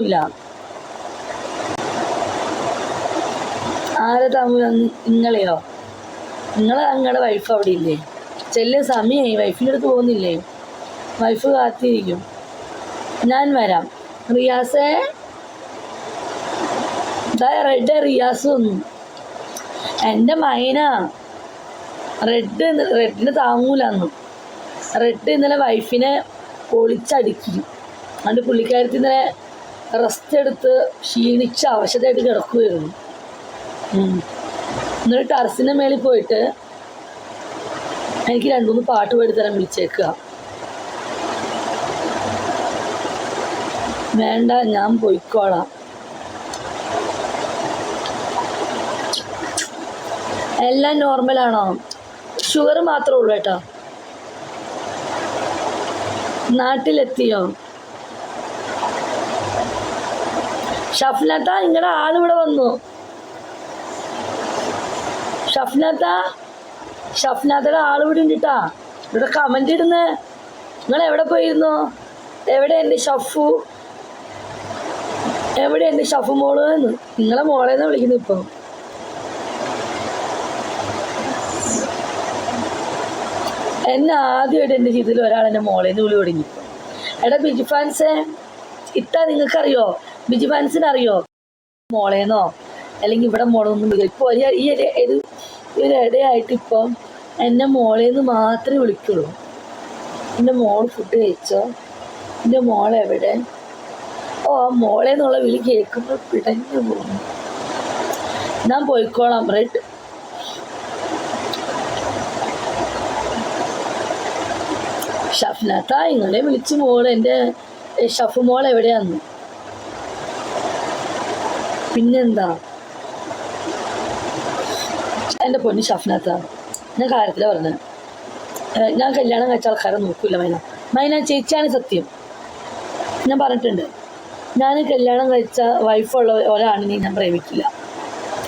ഇല്ല. ആരെ തമ്മിൽ നിങ്ങളെയോ? നിങ്ങളുടെ വൈഫ് അവിടെ ഇല്ലേ? ചെല്ല്, സമയമായി, വൈഫിൻ്റെ അടുത്ത് പോകുന്നില്ലേ? വൈഫ് കാത്തിരിക്കും. ഞാൻ വരാം. റിയാസേ, റെഡ് റിയാസ് വന്നു. എൻ്റെ മൈന റെഡിന് താങ്ങൂലെന്നു. റെഡ് ഇന്നലെ വൈഫിനെ പൊളിച്ചടുക്കി. അതുകൊണ്ട് പുള്ളിക്കാരത്തി ഇന്നലെ റെസ്റ്റ് എടുത്ത് ക്ഷീണിച്ച് അവശതയായിട്ട് കിടക്കുകയായിരുന്നു. എന്നിട്ട് ടെറസിൻ്റെ മേളിൽ പോയിട്ട് എനിക്ക് 2-3 പാട്ട് പാടിത്തരാൻ വിളിച്ചേക്കുക. വേണ്ട, ഞാൻ പോയിക്കോളാം. എല്ലാം നോർമലാണോ? ഷുഗർ മാത്രമേ ഉള്ളൂ കേട്ടോ. നാട്ടിലെത്തിയോ? ഷഫ്നത്ത, നിങ്ങളുടെ ആളിവിടെ വന്നു. ഷഫ്നത്തയുടെ ആളിവിടെ ഉണ്ട് കേട്ടാ. ഇവിടെ കമൻ്റ് ഇടുന്നേ. നിങ്ങൾ എവിടെ പോയിരുന്നു? എവിടെ എൻ്റെ ഷഫു? എവിടെ എൻ്റെ ഷഫു മോള് എന്ന്? നിങ്ങളെ മോളേന്ന് വിളിക്കുന്നു ഇപ്പം. എന്നെ ആദ്യമായിട്ട് എൻ്റെ ജീവിതത്തിൽ ഒരാൾ എൻ്റെ മോളേന്ന് വിളി തുടങ്ങി. എടാ ബിജു ഫാൻസേ, നിങ്ങൾക്കറിയോ? ബിജു ഫാൻസിന് അറിയോ? മോളേന്നോ അല്ലെങ്കിൽ ഇവിടെ മോളൊന്നും വിളിക്കും. ഇപ്പോൾ ഈ ഒരു ഇടയായിട്ട് ഇപ്പം എന്നെ മോളേന്ന് മാത്രമേ വിളിക്കുള്ളൂ. എൻ്റെ മോൾ ഫുഡ് കഴിച്ചോ? എൻ്റെ മോളെവിടെ? ഓ, ആ മോളേന്നുള്ള വിളി കേൾക്കുമ്പോൾ പിടഞ്ഞു പോകുന്നു. ഞാൻ പോയിക്കോളാം. റെഡ് ഷഫ്നത്ത, ഇങ്ങളെ വിളിച്ച് മോള് എൻ്റെ ഷഫു മോൾ എവിടെയാന്ന്? പിന്നെന്താ എൻ്റെ പൊന്ന് ഷഫ്നത്ത, ഞാൻ കാര്യത്തിലാണ് പറഞ്ഞത്. ഞാൻ കല്യാണം കഴിച്ച ആൾക്കാരെ നോക്കില്ല. മൈന ചേച്ചിയാണ് സത്യം. ഞാൻ പറഞ്ഞിട്ടുണ്ട്, ഞാൻ കല്യാണം കഴിച്ച വൈഫുള്ള ഒരാളിനെ ഞാൻ പ്രേമിക്കില്ല.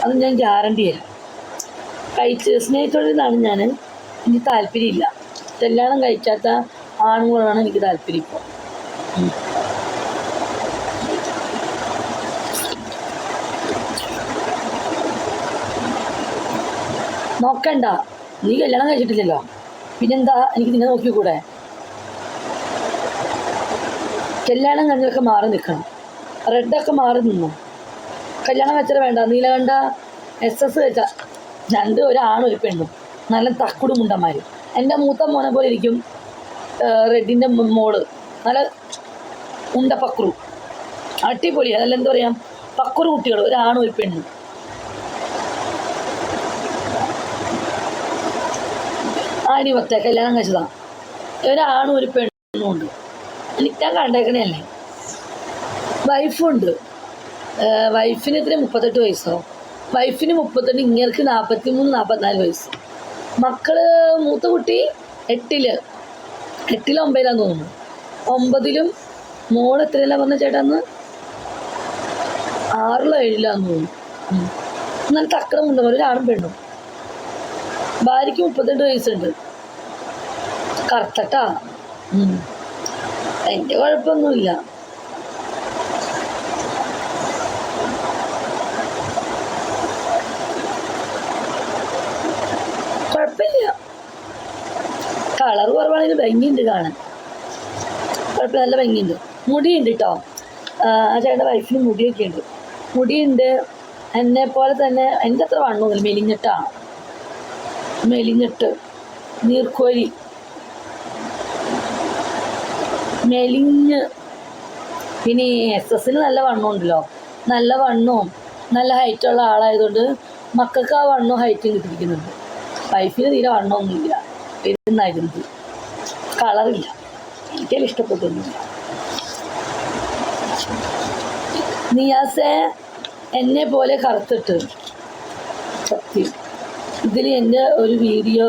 അത് ഞാൻ ഗ്യാരണ്ടി തരാം. സ്നേഹിച്ചോണ്ടിരുന്നാണ് ഞാൻ. എനിക്ക് താല്പര്യമില്ല. കല്യാണം കഴിക്കാത്ത ആണുങ്ങളാണ് എനിക്ക് താല്പര്യം ഇപ്പോൾ. നോക്കണ്ട, നീ കല്യാണം കഴിച്ചിട്ടില്ലല്ലോ, പിന്നെന്താ എനിക്ക് നിന്നെ നോക്കിക്കൂടെ? കല്യാണം കഴിഞ്ഞൊക്കെ മാറി നിൽക്കണം. റെഡൊക്കെ മാറി നിന്നു. കല്യാണം വെച്ചാൽ വേണ്ട. നീലകണ്ഠ SS വെച്ച 2 ഒരാണും ഒരു പെണ്ണും, നല്ല തക്കുടു മുണ്ടന്മാർ. എൻ്റെ മൂത്ത മോനെ പോലെ ഇരിക്കും റെഡിൻ്റെ മോള്. നല്ല ഉണ്ട പക്രു, അടിപൊളിയാണ്. നല്ല എന്താ പറയുക, പക്രു കുട്ടികൾ, ഒരാണും ഒരു പെണ്ണും. ആടിമൊത്ത കല്യാണം കഴിച്ചതാണ്. ഒരാണും ഒരു പെണ്ണും ഉണ്ട്. എനിക്ക് ഞാൻ കണ്ടേക്കണല്ലേ. വൈഫുണ്ട്. വൈഫിന് ഇത്ര 38 വയസ്സോ? വൈഫിന് 38, ഇങ്ങർക്ക് 43-44 വയസ്സ്. മക്കള്, മൂത്ത കുട്ടി 8-ല് 9-ലാന്ന് തോന്നുന്നു. 9-ലും മോൾ എത്രയിലാണ് പറഞ്ഞ ചേട്ടാന്ന്? 6-ലോ 7-ലാന്ന് തോന്നുന്നു. എന്നാൽ തക്കടമുണ്ട്. ഒരാണും പെണ്ണും. ഭാര്യയ്ക്ക് 38 വയസ്സുണ്ട്. കറുത്തട്ടാ. എൻ്റെ കുഴപ്പമൊന്നുമില്ല. കുഴപ്പമില്ല. കളർ കുറവാണെങ്കിൽ ഭംഗിയുണ്ട് കാണാൻ. കുഴപ്പമില്ല, നല്ല ഭംഗിയുണ്ട്. മുടിയുണ്ട് കേട്ടോ. ആ ചേട്ടൻ്റെ വൈഫിന് മുടിയൊക്കെ ഉണ്ട്. മുടിയുണ്ട്. എന്നെപ്പോലെ തന്നെ. എൻ്റെ അത്ര വണ്ണമൊന്നുമില്ല. മെലിഞ്ഞിട്ടാണ്. മെലിഞ്ഞിട്ട് നീർക്കോലി മെലിഞ്ഞ്. പിന്നെ SS-ന് നല്ല വണ്ണമുണ്ടല്ലോ. നല്ല വണ്ണവും നല്ല ഹൈറ്റുള്ള ആളായതുകൊണ്ട് മക്കൾക്ക് ആ വണ്ണവും ഹൈറ്റും കിട്ടിയിരിക്കുന്നുണ്ട്. വൈഫിന് തീരെ വണ്ണമൊന്നുമില്ല. ഇരുന്നായിരുന്നു. കളറില്ല. എനിക്കതിൽ ഇഷ്ടപ്പെട്ടൊന്നുമില്ല. നിയാസെ എന്നെ പോലെ കറുത്തിട്ട് സത്യം. ഇതിൽ എൻ്റെ ഒരു വീഡിയോ